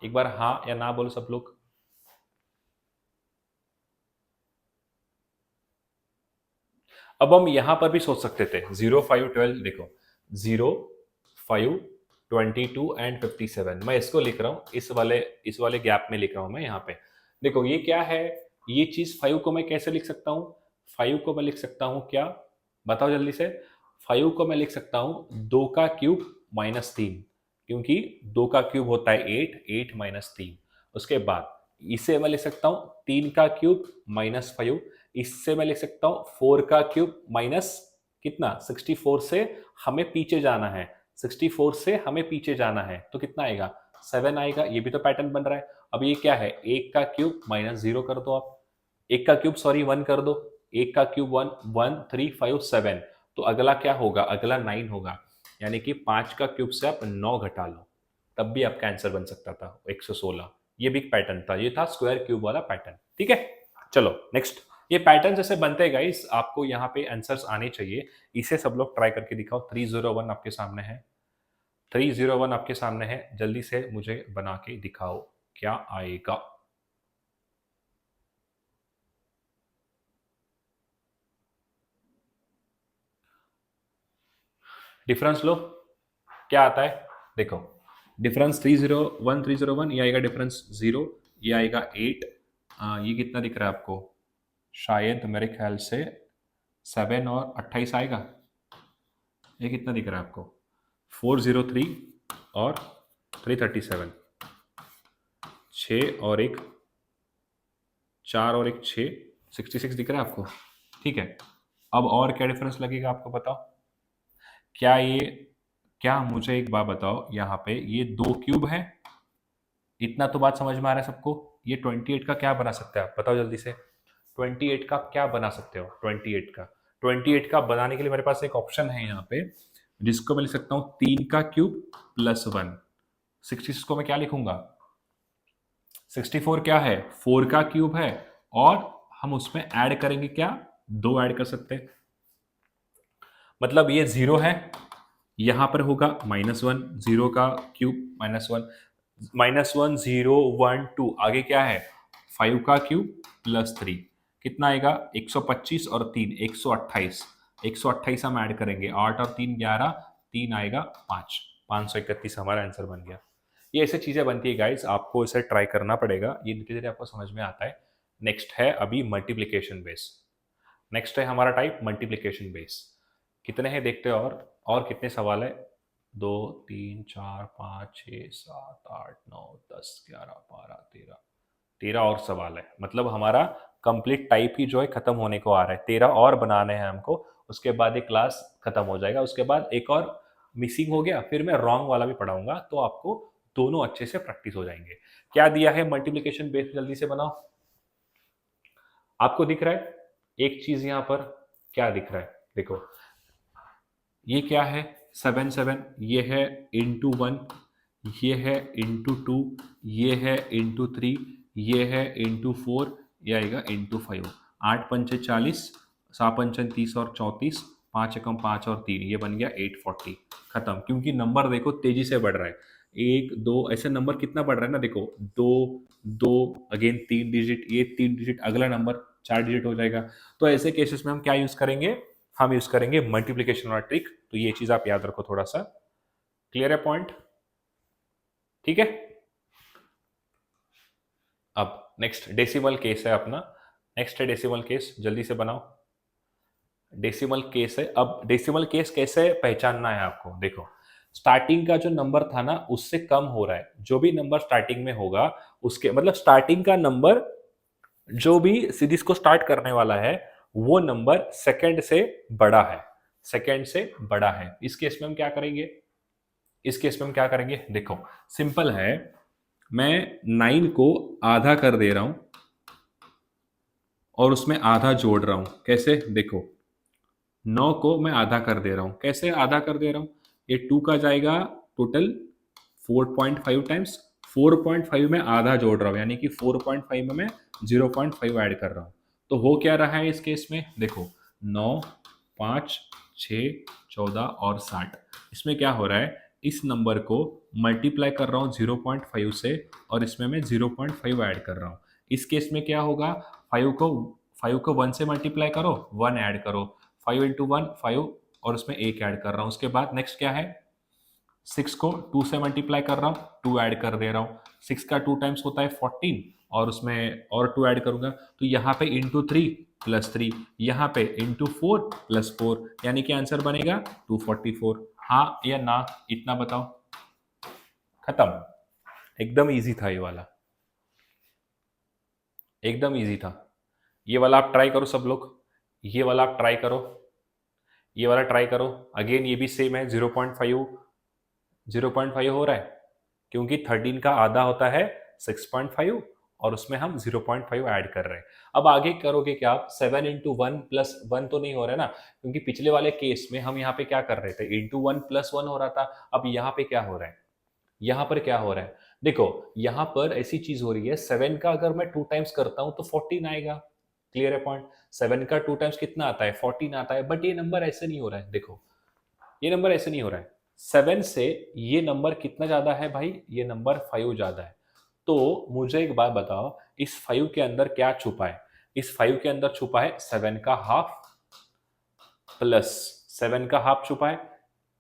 एक बार हाँ या ना बोलो सब लोग। अब हम यहां पर भी सोच सकते थे 0 5 12, देखो 0 5 22 एंड 57, मैं इसको लिख रहा हूं इस वाले गैप में लिख रहा हूं मैं यहाँ पे। देखो ये क्या है, ये चीज 5 को मैं कैसे लिख सकता हूं, 5 को मैं लिख सकता हूं क्या, बताओ जल्दी से। 5 को मैं लिख सकता हूं 2 का क्यूब माइनस 3, क्योंकि 2 का क्यूब होता है 8, 8 माइनस 3। उसके बाद इसे मैं लिख सकता हूं 3 का क्यूब माइनस 5, इससे मैं लिख सकता हूं 4 का क्यूब माइनस कितना 64 से हमें पीछे जाना है, 64 से हमें पीछे जाना है तो कितना आएगा 7 आएगा। ये भी तो पैटर्न बन रहा है। अब ये क्या है, 1 का क्यूब माइनस 0 कर दो आप, 1 का क्यूब सॉरी 1 कर दो, 1 का क्यूब 1 1 3 5 7, तो अगला क्या होगा, अगला 9 होगा, यानी कि 5 का क्यूब से आप 9 घटा लो, तब भी आपका आंसर बन सकता था 116। ये भी पैटर्न था, ये था स्क्वायर क्यूब वाला पैटर्न, ठीक है। चलो नेक्स्ट, ये पैटर्न जैसे बनते हैं गाइस, आपको यहाँ पे आंसर्स आने चाहिए, इसे सब लोग ट्राई करके दिखाओ। 301 आपके सामने है, 301 आपके सामने है, जल्दी से मुझे बना के दिखाओ क्या आएगा। डिफरेंस लो, क्या आता है देखो, डिफरेंस 301 301, ये आएगा डिफरेंस 0, ये आएगा 8, ये कितना दिख रहा है आपको, शायद मेरे ख्याल से 7 और 28 आएगा। ये कितना दिख रहा है आपको 403 और 337, 6 और 1 4 और 1 6, 66 दिख रहा है आपको, ठीक है। अब और क्या डिफरेंस लगेगा आपको बताओ, क्या ये, क्या मुझे एक बात बताओ, यहाँ पे ये 2 क्यूब है, इतना तो बात समझ में आ रहा है सबको। ये 28 का क्या बना सकते हैं आप बताओ जल्दी से, 28 का क्या बना सकते हो, 28 का, 28 का बनाने के लिए मेरे पास एक ऑप्शन है यहाँ पे, जिसको मैं लिख सकता हूँ 3 का क्यूब प्लस 1। 66 को मैं क्या लिखूंगा, 64 क्या है 4 का क्यूब है, और हम उसमें ऐड करेंगे क्या, 2 ऐड कर सकते हैं, मतलब ये 0 है, यहां पर होगा -1, 0 का क्यूब -1, -1 0 1 2, आगे क्या है 5 का क्यूब प्लस 3, कितना आएगा 125 और 3 128, 128 हम ऐड करेंगे, 8 और 3 11, 3 आएगा 5, 531 हमारा आंसर बन गया। ये ऐसे चीज़ें बनती है गाइज, आपको इसे ट्राई करना पड़ेगा, ये धीरे धीरे आपको समझ में आता है। नेक्स्ट है अभी मल्टीप्लिकेशन बेस। नेक्स्ट है हमारा टाइप मल्टीप्लिकेशन बेस। कितने हैं देखते हैं, और कितने सवाल है? 2 3 4 5 6 7 8 9 10 11 12 13, 13 और सवाल है। मतलब हमारा कंप्लीट टाइप ही जो है खत्म होने को आ रहा है। 13 और बनाने हैं हमको, उसके बाद एक क्लास खत्म हो जाएगा। उसके बाद एक और मिसिंग हो गया, फिर मैं रॉन्ग वाला भी पढ़ाऊंगा, तो आपको दोनों अच्छे से प्रैक्टिस हो जाएंगे। क्या दिया है मल्टीप्लिकेशन बेस, जल्दी से बनाओ। आपको दिख रहा है एक चीज यहां पर, क्या दिख रहा है देखो, ये क्या है 7 7, ये है इंटू 1, ये है इंटू 2, ये है इंटू 3, ये है इंटू 4, ये आएगा इंटू 5। 8 पंचे 40, 7 पंचन 30 और 34, 5 एकम 5 और 3, ये बन गया 840। खत्म। क्योंकि नंबर देखो तेजी से बढ़ रहा है, 1 2 ऐसे नंबर कितना बढ़ रहा है ना, देखो 2 2 अगेन 3 डिजिट, ये 3 डिजिट, अगला नंबर 4 डिजिट हो जाएगा। तो ऐसे केसेस में हम क्या यूज करेंगे, हम यूज करेंगे मल्टीप्लिकेशन वाला ट्रिक। तो ये चीज आप याद रखो थोड़ा सा। क्लियर है पॉइंट? ठीक है। अब नेक्स्ट डेसिमल केस है अपना। नेक्स्ट है डेसिमल केस, जल्दी से बनाओ। डेसिमल केस है। अब डेसिमल केस कैसे पहचानना है आपको, देखो स्टार्टिंग का जो नंबर था ना उससे कम हो रहा है। जो भी नंबर स्टार्टिंग में होगा उसके मतलब स्टार्टिंग का नंबर जो भी सीरीज को स्टार्ट करने वाला है वो नंबर सेकंड से बड़ा है, सेकंड से बड़ा है। इस केस में हम क्या करेंगे, इस केस में हम क्या करेंगे, देखो सिंपल है, मैं 9 को आधा कर दे रहा हूं और उसमें आधा जोड़ रहा हूं। कैसे, देखो 9 को मैं आधा कर दे रहा हूं। कैसे आधा कर दे रहा हूं, ये 2 का जाएगा टोटल 4.5 टाइम्स, 4.5 में आधा जोड़ रहा हूं, यानी कि 4.5 में मैं 0.5 ऐड कर रहा हूं। तो हो क्या रहा है इस केस में, देखो 9 5 6 14 और 60। इसमें क्या हो रहा है, इस नंबर को मल्टीप्लाई कर रहा हूँ 0.5 से और इसमें मैं 0.5 ऐड कर रहा हूँ। इस केस में क्या होगा, 5 को 1 से मल्टीप्लाई करो, 1 ऐड करो, 5 इंटू 1 5 और उसमें 1 ऐड कर रहा हूँ। उसके बाद नेक्स्ट क्या है, 6 को 2 से मल्टीप्लाई कर रहा हूँ, 2 ऐड कर दे रहा हूँ। 6 का 2 टाइम्स होता है 14 और उसमें और 2 ऐड करूंगा, तो यहाँ पे इंटू 3 प्लस 3, यहाँ पे इंटू 4 प्लस 4, यानी कि आंसर बनेगा 244। हाँ या ना, इतना बताओ। खत्म। एकदम इजी था ये वाला, एकदम इजी था। ये वाला आप ट्राई करो सब लोग, ये वाला आप ट्राई करो, ये वाला ट्राई करो। अगेन ये भी सेम है, 0.5 हो रहा है क्योंकि 13 का आधा होता है 6.5 और उसमें हम 0.5 ऐड कर रहे हैं। अब आगे करोगे क्या आप, 7 इंटू 1 प्लस 1 तो नहीं हो रहा है ना, क्योंकि पिछले वाले केस में हम यहाँ पे क्या कर रहे थे, इंटू 1 प्लस 1 हो रहा था। अब यहाँ पे क्या हो रहा है, यहाँ पर क्या हो रहा है, देखो यहाँ पर ऐसी चीज हो रही है, 7 का अगर मैं 2 टाइम्स करता हूं तो 14 आएगा। क्लियर है पॉइंट, 7 का 2 टाइम्स कितना आता है, 14 आता है। बट ये नंबर ऐसे नहीं हो रहा है, देखो ये नंबर ऐसे नहीं हो रहा है। 7 से ये नंबर कितना ज्यादा है भाई, ये नंबर 5 ज्यादा है। तो मुझे एक बात बताओ, इस 5 के अंदर क्या छुपा है, इस 5 के अंदर छुपा है 7 का हाफ प्लस 7 का हाफ छुपा है,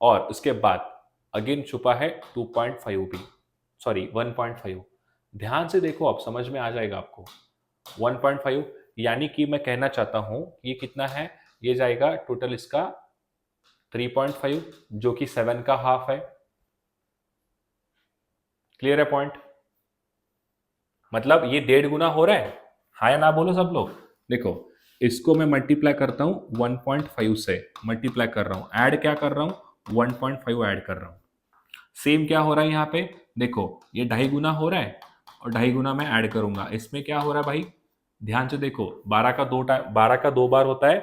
और उसके बाद अगेन छुपा है 2.5 भी, सॉरी 1.5। ध्यान से देखो, आप समझ में आ जाएगा आपको। 1.5 यानी कि मैं कहना चाहता हूं ये कितना है, ये जाएगा टोटल इसका 3.5 जो कि 7 का हाफ है। क्लियर है पॉइंट, मतलब ये 1.5 गुना हो रहा है। हाँ या ना बोलो सब लोग। देखो इसको मैं मल्टीप्लाई करता हूं 1.5 से, मल्टीप्लाई कर रहा हूं, ऐड क्या कर रहा हूं 1.5 ऐड कर रहा हूं। सेम क्या हो रहा है यहाँ पे, देखो ये 2.5 गुना हो रहा है और 2.5 गुना मैं ऐड करूंगा। इसमें क्या हो रहा है भाई, ध्यान से देखो, 12 का 2 बार होता है,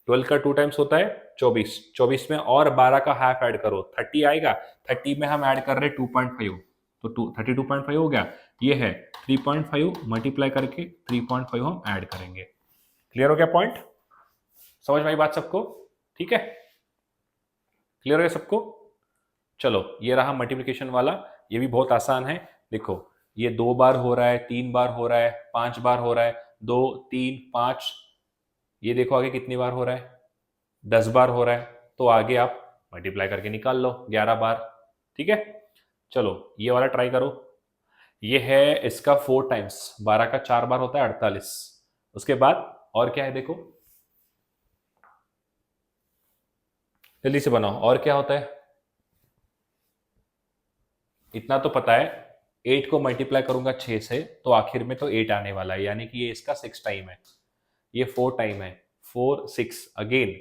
12 का 2 टाइम्स होता है 24, 24 में और 12 का हाफ ऐड करो 30 आएगा। 30 में हम ऐड कर रहे हैं 2.5, तो 32.5 हो गया। ये है 3.5 मल्टीप्लाई करके 3.5 हम ऐड करेंगे। क्लियर हो गया पॉइंट, समझ में आई बात सबको? ठीक है, क्लियर हो गया सबको? चलो ये रहा मल्टीप्लिकेशन वाला, ये भी बहुत आसान है। देखो ये 2 बार हो रहा है, 3 बार हो रहा है, 5 बार हो रहा है, 2 3 5, ये देखो आगे कितनी बार हो रहा है, 10 बार हो रहा है। तो आगे आप मल्टीप्लाई करके निकाल लो 11 बार। ठीक है, चलो ये वाला ट्राई करो। ये है इसका 4 टाइम्स, 12 का 4 बार होता है 48। उसके बाद और क्या है देखो, जल्दी से बनाओ, और क्या होता है? इतना तो पता है, 8 को मल्टीप्लाई करूंगा 6 से तो आखिर में तो 8 आने वाला है, यानी कि ये इसका 6 टाइम है, ये 4 टाइम है, 4 6 अगेन।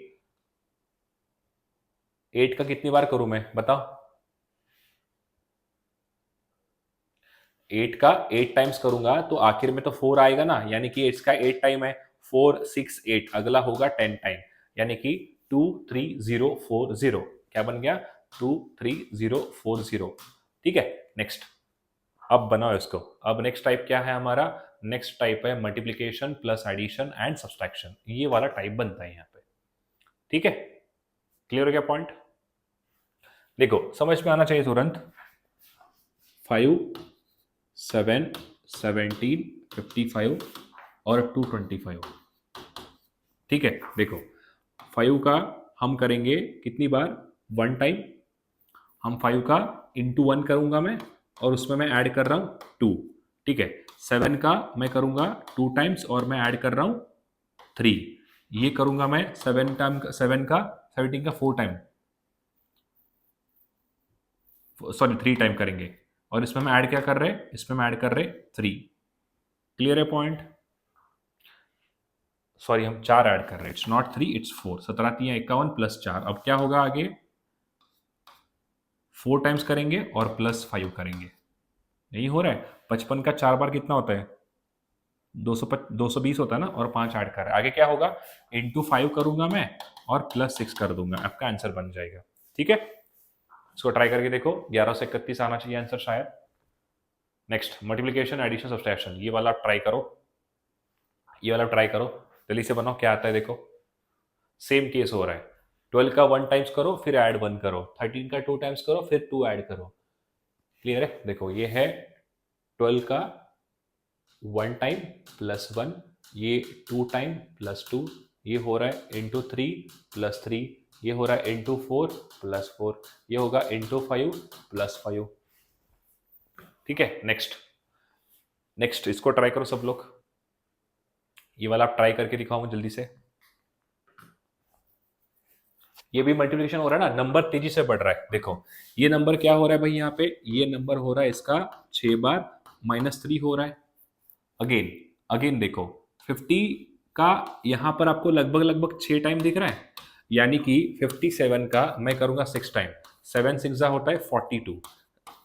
8 का कितनी बार करूं मैं बताओ? 8 का 8 टाइम्स करूंगा तो आखिर में तो 4 आएगा ना, यानी कि इसका 8 टाइम है, 4 6 8, अगला होगा 10 टाइम, यानी कि 2 3 0 4 0। क्या बन गया? 2 3 0 4 0। ठीक है, नेक्स्ट। अब बनाओ इसको। अब नेक्स्ट टाइप क्या है हमारा? नेक्स्ट टाइप है multiplication plus addition and subtraction, ये वाला टाइप बनता है यहाँ पे। ठीक है, क्लियर हो गया पॉइंट? देखो समझ में आना चाहिए तुरंत। 5 7 17 55 और 225। ठीक है, देखो 5 का हम करेंगे कितनी बार? 1 टाइम। हम 5 का इंटू 1 करूंगा मैं, और उसमें मैं ऐड कर रहा हूं 2। ठीक है, 7 का मैं करूंगा 2 टाइम्स और मैं ऐड कर रहा हूं 3। ये करूंगा मैं 7 टाइम, 7 का 17 का 4 टाइम, सॉरी 3 टाइम करेंगे, और इसमें मैं ऐड क्या कर रहे हैं? इसमें मैं ऐड कर रहे 3। क्लियर है पॉइंट? सॉरी हम 4 ऐड कर रहे हैं, इट्स नॉट 3 इट्स 4। 17 3 51 प्लस 4। अब क्या होगा आगे? 4 टाइम्स करेंगे और प्लस 5 करेंगे। यही हो रहा है। 55 का 4 बार कितना होता है? 220 होता है ना, और 5 ऐड कर रहा है। आगे क्या होगा? इंटू 5 करूंगा मैं और प्लस 6 कर दूंगा, आपका आंसर बन जाएगा। ठीक है, इसको ट्राई करके देखो, 11 से 31 आना चाहिए आंसर शायद। नेक्स्ट मल्टीप्लीकेशन एडिशन सब्सट्रैक्शन, ये वाला ट्राई करो, ये वाला ट्राई करो, जल्दी से बनाओ क्या आता है देखो। सेम केस हो रहा है, 12 का 1 टाइम्स करो फिर ऐड 1 करो, 13 का 2 टाइम्स करो फिर 2 ऐड करो। क्लियर है? देखो ये है 12 का 1 टाइम प्लस 1, ये 2 टाइम प्लस 2, ये हो रहा है इंटू 3 प्लस 3, ये हो रहा है इंटू 4 प्लस 4, ये होगा इंटू 5 प्लस 5। ठीक है, नेक्स्ट। नेक्स्ट इसको ट्राई करो सब लोग, ये वाला आप ट्राई करके दिखाओ जल्दी से। ये भी मल्टीप्लिकेशन हो रहा है ना, नंबर तेजी से बढ़ रहा है। देखो ये नंबर क्या हो रहा है भाई यहाँ पे? ये नंबर हो रहा है इसका 6 बार -3 हो रहा है। अगेन अगेन देखो 50 का यहाँ पर आपको लगभग लगभग 6 टाइम दिख रहा है, यानी कि 57 का मैं करूंगा 6 टाइम। 7 6 होता है 42,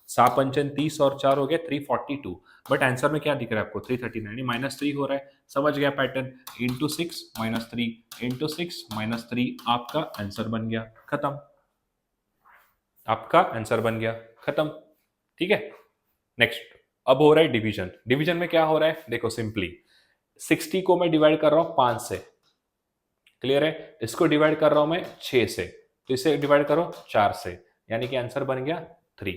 7 पंचन 30 और 4 हो गया 342। बट आंसर में क्या दिख रहा है आपको? 339, -3 हो रहा है। समझ गया पैटर्न? इंटू 6 -3 इंटू 6 -3, आपका आंसर बन गया, खत्म। आपका आंसर बन गया, खत्म। ठीक है, नेक्स्ट। अब हो रहा है डिवीजन। डिवीजन में क्या हो रहा है देखो, सिंपली 60 को मैं डिवाइड कर रहा हूं 5 से। क्लियर है? इसको डिवाइड कर रहा हूं मैं 6 से, तो इसे डिवाइड करो 4 से, यानी कि आंसर बन गया 3।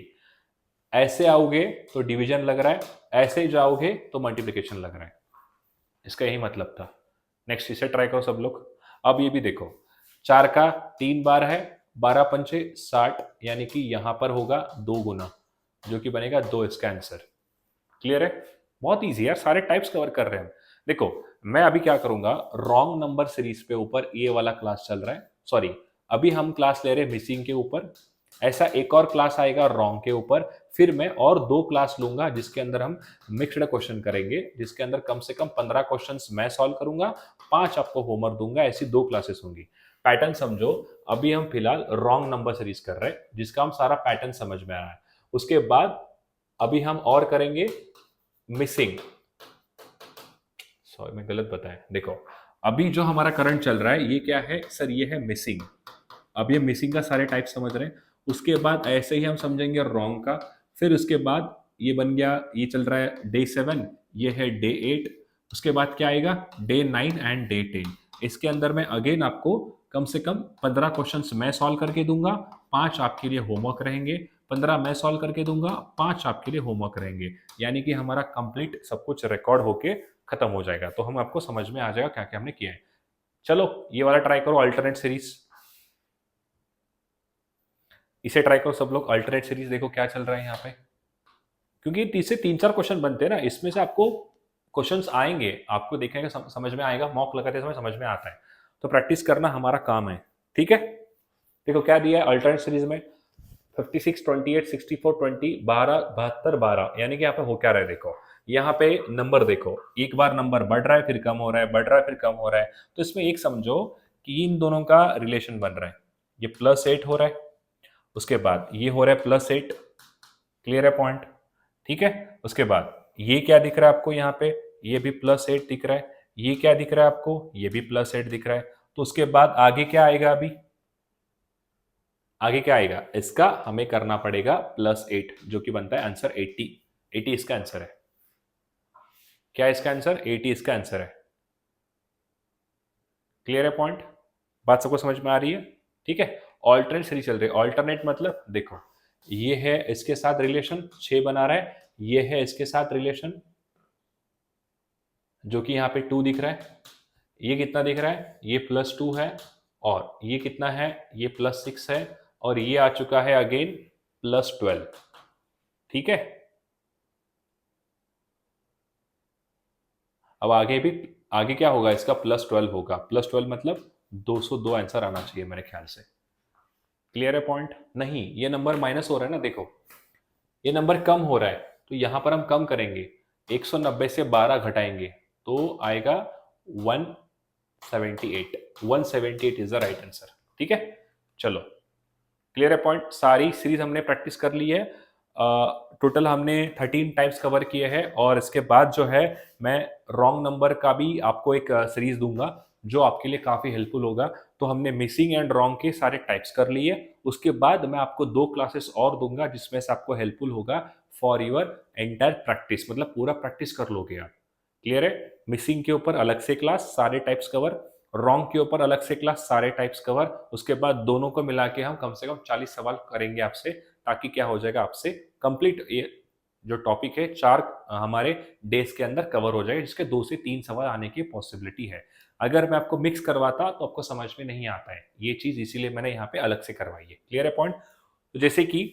ऐसे आओगे तो डिवीजन लग रहा है, ऐसे जाओगे तो मल्टीप्लिकेशन लग रहा है, इसका यही मतलब था। नेक्स्ट इसे ट्राई करो सब लोग। अब ये भी देखो, 4 का 3 बार है, 12 पंचे 60, यानी कि यहां पर होगा 2 गुना, जो कि बनेगा 2 इसका आंसर। क्लियर है? बहुत ईजी है, सारे टाइप्स कवर कर रहे हैं। देखो मैं अभी क्या करूंगा, रॉन्ग नंबर सीरीज पे ऊपर ये वाला क्लास चल रहा है, सॉरी अभी हम क्लास ले रहे हैं मिसिंग के ऊपर, ऐसा एक और क्लास आएगा रॉन्ग के ऊपर, फिर मैं और 2 क्लास लूंगा जिसके अंदर हम मिक्स्ड क्वेश्चन करेंगे, जिसके अंदर कम से कम 15 क्वेश्चंस मैं सॉल्व करूंगा, 5 आपको होमवर्क दूंगा, ऐसी 2 क्लासेस होंगी। पैटर्न समझो, अभी हम फिलहाल रॉन्ग नंबर सीरीज कर रहे हैं, जिसका हम सारा पैटर्न समझ में आ रहा है। उसके बाद अभी हम और करेंगे मिसिंग, सॉरी मैं गलत बताया, देखो अभी जो हमारा करंट चल रहा है ये क्या है सर? ये है मिसिंग। अब ये मिसिंग का सारे टाइप समझ रहे हैं। उसके बाद ऐसे ही हम समझेंगे रॉन्ग का, फिर उसके बाद ये बन गया, ये चल रहा है डे 7, ये है डे 8, उसके बाद क्या आएगा? Day 9 and day 10। इसके अंदर में अगेन आपको कम से कम 15 क्वेश्चंस मैं सॉल्व करके दूंगा, 5 आपके लिए होमवर्क रहेंगे, 15 मैं सॉल्व करके दूंगा, 5 आपके लिए होमवर्क रहेंगे, यानी कि हमारा कंप्लीट सब कुछ रिकॉर्ड होके खत्म हो जाएगा। तो हम आपको समझ में आ जाएगा क्या क्या हमने किया है। चलो ये वाला ट्राई करो, अल्टरनेट सीरीज। इसे ट्राई करो सब लोग। अल्टरनेट सीरीज देखो क्या चल रहा है यहाँ पे, क्योंकि इससे 3-4 क्वेश्चन बनते हैं ना, इसमें से आपको क्वेश्चंस आएंगे, आपको देखेंगे समझ में आएगा, मॉक लगाते समय समझ में आता है। तो प्रैक्टिस करना हमारा काम है, ठीक है। देखो क्या दिया है अल्टरनेट सीरीज में, 56, 28, 64, 20, 12, 72, 12, यानी कि यहाँ पे हो क्या रहा है देखो, यहाँ पे नंबर देखो, एक बार नंबर बढ़ रहा है फिर कम हो रहा है, बढ़ रहा है फिर कम हो रहा है। तो इसमें एक समझो कि इन दोनों का रिलेशन बन रहा है, ये +8 हो रहा है, उसके बाद ये हो रहा है +8, क्लियर है पॉइंट, ठीक है। उसके बाद ये क्या दिख रहा है आपको यहाँ पे, ये भी +8 दिख रहा है, ये क्या दिख रहा है आपको, ये भी +8 दिख रहा है। तो उसके बाद आगे क्या आएगा, अभी आगे क्या आएगा, इसका हमें करना पड़ेगा +8, जो कि बनता है आंसर 80। 80 इसका आंसर है। क्या है इसका आंसर, 80 इसका आंसर है। क्लियर है पॉइंट, बात सबको समझ में आ रही है, ठीक है। ऑल्टरनेट सीरीज चल रही है, ऑल्टरनेट मतलब देखो, ये है इसके साथ रिलेशन 6 बना रहा है, ये है इसके साथ रिलेशन जो कि यहाँ पे 2 दिख रहा है, ये कितना दिख रहा है, ये +2 है, और ये कितना है, ये +6 है, और ये आ चुका है अगेन +12, ठीक है। अब आगे भी, आगे क्या होगा इसका, +12 होगा, +12 मतलब 202 आंसर आना चाहिए मेरे ख्याल से। क्लियर है पॉइंट, नहीं ये नंबर माइनस हो रहा है ना, देखो ये नंबर कम हो रहा है, तो यहां पर हम कम करेंगे, 190 से 12 घटाएंगे तो आएगा 178। 178 इज द राइट आंसर, ठीक है। चलो क्लियर है पॉइंट, सारी सीरीज हमने प्रैक्टिस कर ली है, टोटल हमने 13 टाइम्स कवर किए हैं, और इसके बाद जो है मैं रॉन्ग नंबर का भी आपको एक सीरीज दूंगा जो आपके लिए काफी हेल्पफुल होगा। तो हमने मिसिंग एंड रॉन्ग के सारे टाइप्स कर लिए, उसके बाद मैं आपको 2 क्लासेस और दूंगा जिसमें से आपको हेल्पफुल होगा फॉर योर एंटायर प्रैक्टिस, मतलब पूरा प्रैक्टिस कर लोगे आप। क्लियर है, मिसिंग के ऊपर अलग से क्लास सारे टाइप्स कवर, रॉन्ग के ऊपर अलग से क्लास सारे टाइप्स कवर, उसके बाद दोनों को मिला के हम कम से कम 40 सवाल करेंगे आपसे, ताकि क्या हो जाएगा आपसे कंप्लीट ये जो टॉपिक है 4 हमारे डेज के अंदर कवर हो जाएगा, जिसके 2 से 3 सवाल आने की पॉसिबिलिटी है। अगर मैं आपको मिक्स करवाता तो आपको समझ में नहीं आता है, ये चीज इसीलिए मैंने यहाँ पे अलग से करवाई है। क्लियर है पॉइंट, तो जैसे कि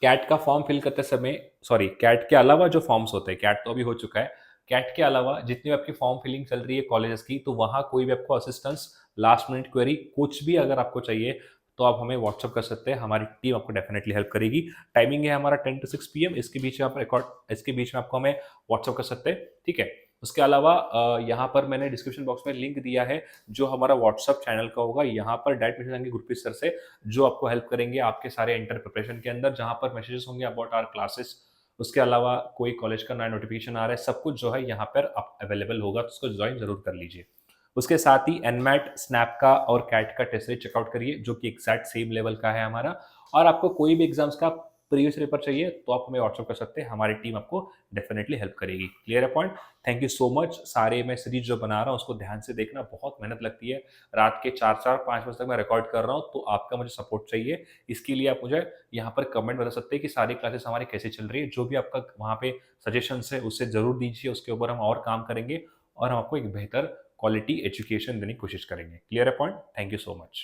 कैट का फॉर्म फिल करते समय, सॉरी कैट के अलावा जो फॉर्म्स होते हैं, कैट तो अभी हो चुका है, कैट के अलावा जितनी भी आपकी फॉर्म फिलिंग चल रही है कॉलेजेस की, तो वहां कोई भी आपको असिस्टेंस, लास्ट मिनट क्वेरी कुछ भी अगर आपको चाहिए तो आप हमें व्हाट्सअप कर सकते हैं, हमारी टीम आपको डेफिनेटली हेल्प करेगी। टाइमिंग है हमारा 10 to 6 PM, इसके बीच में आप रिकॉर्ड, इसके बीच में आपको हमें व्हाट्सअप कर सकते हैं, ठीक है। उसके अलावा यहाँ पर मैंने डिस्क्रिप्शन बॉक्स में लिंक दिया है जो हमारा व्हाट्सअप चैनल का होगा, यहाँ पर डायरेक्ट मैसेज आएंगे गुरप्रीत सर से, जो आपको हेल्प करेंगे आपके सारे इंटर प्रिपरेशन के अंदर, जहाँ पर मैसेजेस होंगे अबाउट आवर क्लासेस। उसके अलावा कोई कॉलेज का नया नोटिफिकेशन आ रहा है, सब कुछ जो है यहाँ पर अवेलेबल होगा, तो उसको ज्वाइन जरूर कर लीजिए। उसके साथ ही एनमैट, स्नैप का और कैट का टेस्ट सीरीज चेकआउट करिए, जो कि एग्जैक्ट सेम लेवल का है हमारा। और आपको कोई भी एग्जाम्स का प्रीवियस पेपर चाहिए तो आप हमें व्हाट्सअप कर सकते हैं, हमारी टीम आपको डेफिनेटली हेल्प करेगी। क्लियर है point, thank you so much. सारे मैं सीरीज जो बना रहा हूँ उसको ध्यान से देखना, बहुत मेहनत लगती है, रात के 4-4-5 बजे तक मैं रिकॉर्ड कर रहा हूँ, तो आपका मुझे सपोर्ट चाहिए। इसके लिए आप मुझे यहाँ पर कमेंट बता सकते हैं कि सारी क्लासेस हमारी कैसे चल रही है, जो भी आपका वहाँ पे सजेशन है उससे जरूर दीजिए, उसके ऊपर हम और काम करेंगे और हम आपको एक बेहतर क्वालिटी एजुकेशन देने की कोशिश करेंगे। क्लियर है point, thank you so much.